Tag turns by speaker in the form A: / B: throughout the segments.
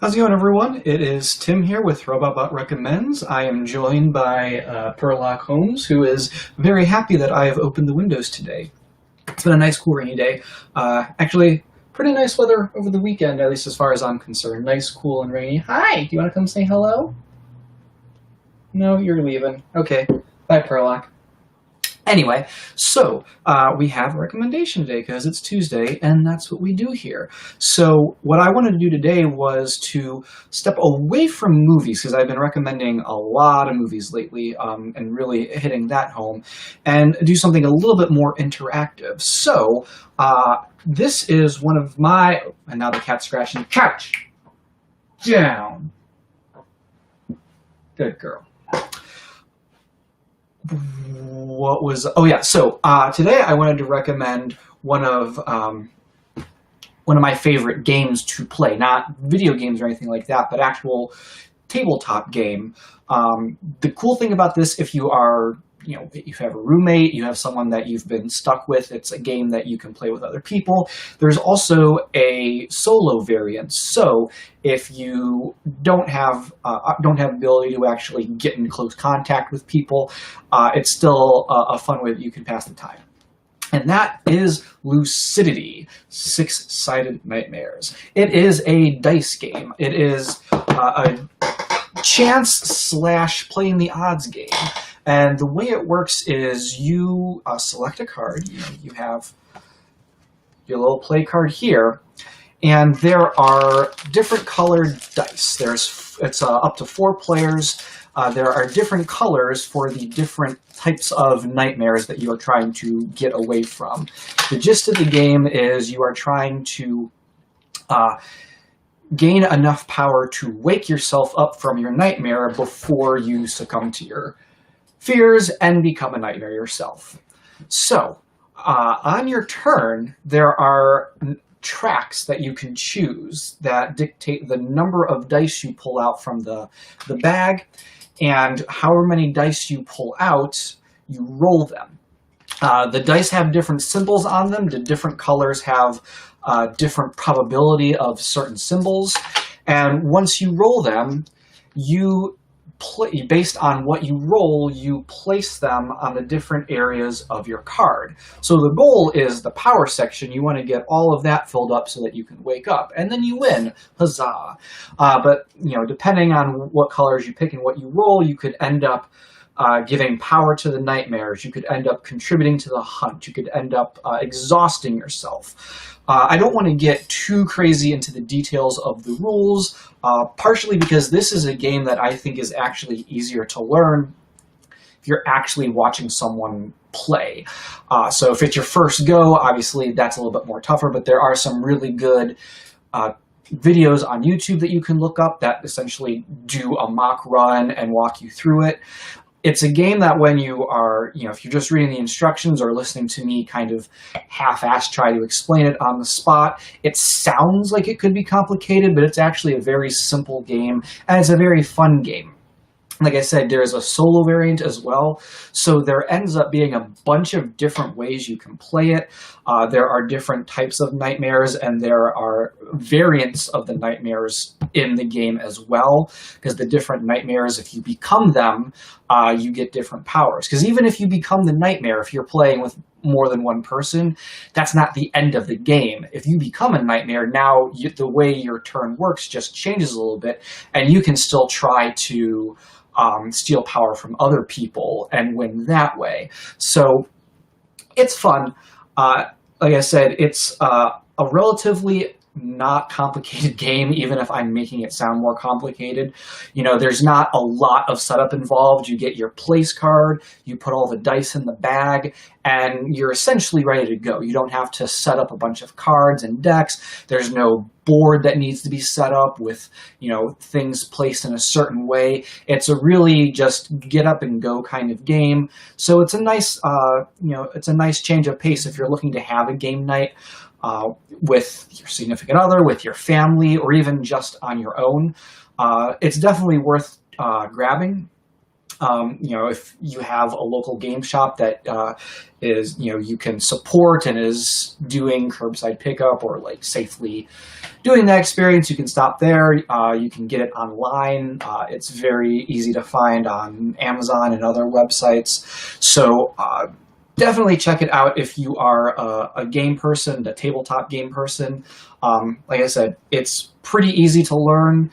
A: How's it going, everyone? It is Tim here with Robotbot Recommends. I am joined by Perlock Holmes, who is very happy that I have opened the windows today. It's been a nice, cool, rainy day. Actually, pretty nice weather over the weekend, at least as far as I'm concerned. Nice, cool, and rainy. Hi! Do you want to come say hello? No, you're leaving. Okay. Bye, Perlock. Anyway, so we have a recommendation today because it's Tuesday, and that's what we do here. So what I wanted to do today was to step away from movies, because I've been recommending a lot of movies lately and really hitting that home, and do something a little bit more interactive. So this is one of my, and now the cat's scratching the couch. Down. Good girl. So today I wanted to recommend one of my favorite games to play, not video games or anything like that, but actual tabletop game. The cool thing about this, if you are, if you have a roommate, you have someone that you've been stuck with, it's a game that you can play with other people. There's also a solo variant. So if you don't have ability to actually get in close contact with people, it's still a fun way that you can pass the time. And that is Lucidity, Six-Sided Nightmares. It is a dice game. It is a chance/playing the odds game. And the way it works is you select a card. You have your little play card here, and there are different colored dice. It's up to 4 players. There are different colors for the different types of nightmares that you are trying to get away from. The gist of the game is you are trying to gain enough power to wake yourself up from your nightmare before you succumb to your fears and become a nightmare yourself. So, on your turn, there are tracks that you can choose that dictate the number of dice you pull out from the bag, and however many dice you pull out, you roll them. The dice have different symbols on them. The different colors have different probability of certain symbols, and once you roll them, based on what you roll, you place them on the different areas of your card. So the goal is the power section. You want to get all of that filled up so that you can wake up, and then you win. Huzzah! But depending on what colors you pick and what you roll, you could end up giving power to the nightmares. You could end up contributing to the hunt. You could end up exhausting yourself. I don't want to get too crazy into the details of the rules, partially because this is a game that I think is actually easier to learn if you're actually watching someone play. So if it's your first go, obviously that's a little bit more tougher, but there are some really good videos on YouTube that you can look up that essentially do a mock run and walk you through it. It's a game that when you are, if you're just reading the instructions or listening to me kind of half-assed try to explain it on the spot, it sounds like it could be complicated, but it's actually a very simple game, and it's a very fun game. Like I said, there's a solo variant as well, so there ends up being a bunch of different ways you can play it. There are different types of nightmares, and there are variants of the nightmares in the game as well, because the different nightmares, if you become them, you get different powers. Because even if you become the nightmare, if you're playing with more than one person, that's not the end of the game. If you become a nightmare, now the way your turn works just changes a little bit, and you can still try to steal power from other people and win that way. So it's fun. Like I said, it's a relatively not complicated game, even if I'm making it sound more complicated. There's not a lot of setup involved. You get your place card, you put all the dice in the bag, and you're essentially ready to go. You don't have to set up a bunch of cards and decks. There's no board that needs to be set up with, things placed in a certain way. It's a really just get up and go kind of game. So it's a nice, it's a nice change of pace if you're looking to have a game night with your significant other, with your family, or even just on your own. It's definitely worth grabbing. If you have a local game shop that you can support and is doing curbside pickup or like safely doing that experience, you can stop there. You can get it online. It's very easy to find on Amazon and other websites. So definitely check it out if you are a game person, a tabletop game person. Like I said, it's pretty easy to learn.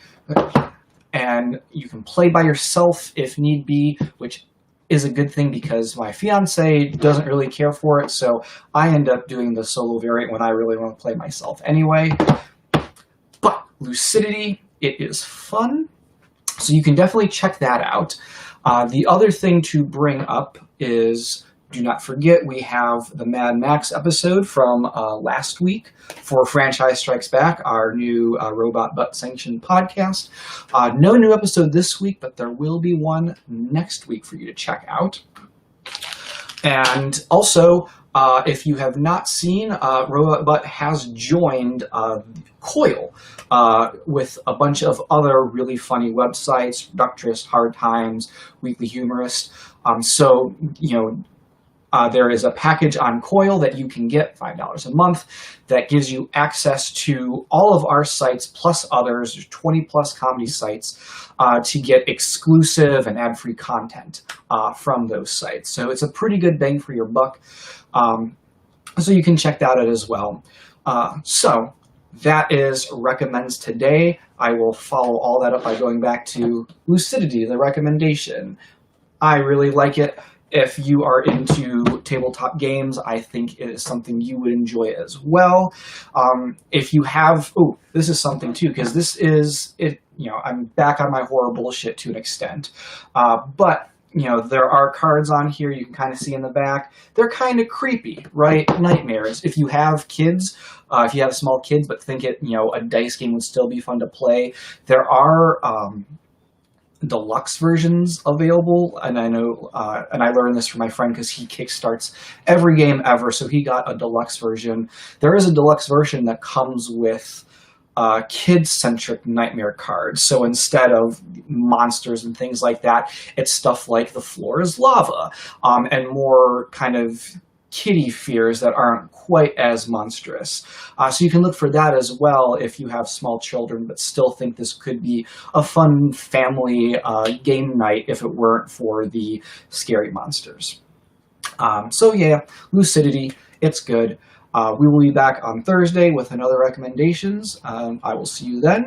A: And you can play by yourself if need be, which is a good thing because my fiance doesn't really care for it, so I end up doing the solo variant when I really want to play myself anyway. But Lucidity, it is fun, so you can definitely check that out. The other thing to bring up is, do not forget, we have the Mad Max episode from last week for Franchise Strikes Back, our new Robot Butt Sanctioned podcast. No new episode this week, but there will be one next week for you to check out. And also, if you have not seen, Robot Butt has joined Coil with a bunch of other really funny websites, Reductress, Hard Times, Weekly Humorist. There is a package on Coil that you can get, $5 a month, that gives you access to all of our sites plus others, 20-plus comedy sites, to get exclusive and ad-free content from those sites. So it's a pretty good bang for your buck. So you can check that out as well. So that is Recommends Today. I will follow all that up by going back to Lucidity, the recommendation. I really like it. If you are into tabletop games, I think it is something you would enjoy as well. If you have, this is something too, because this is it. I'm back on my horror bullshit to an extent, but there are cards on here you can kind of see in the back. They're kind of creepy, right? Nightmares. If you have kids, if you have small kids, but think a dice game would still be fun to play. There are deluxe versions available, and I know, and I learned this from my friend because he kickstarts every game ever, so he got a deluxe version. There is a deluxe version that comes with kid-centric nightmare cards, so instead of monsters and things like that, it's stuff like the floor is lava, and more kind of kiddie fears that aren't quite as monstrous. So you can look for that as well if you have small children but still think this could be a fun family game night if it weren't for the scary monsters. So yeah, Lucidity, it's good. We will be back on Thursday with another recommendations. I will see you then.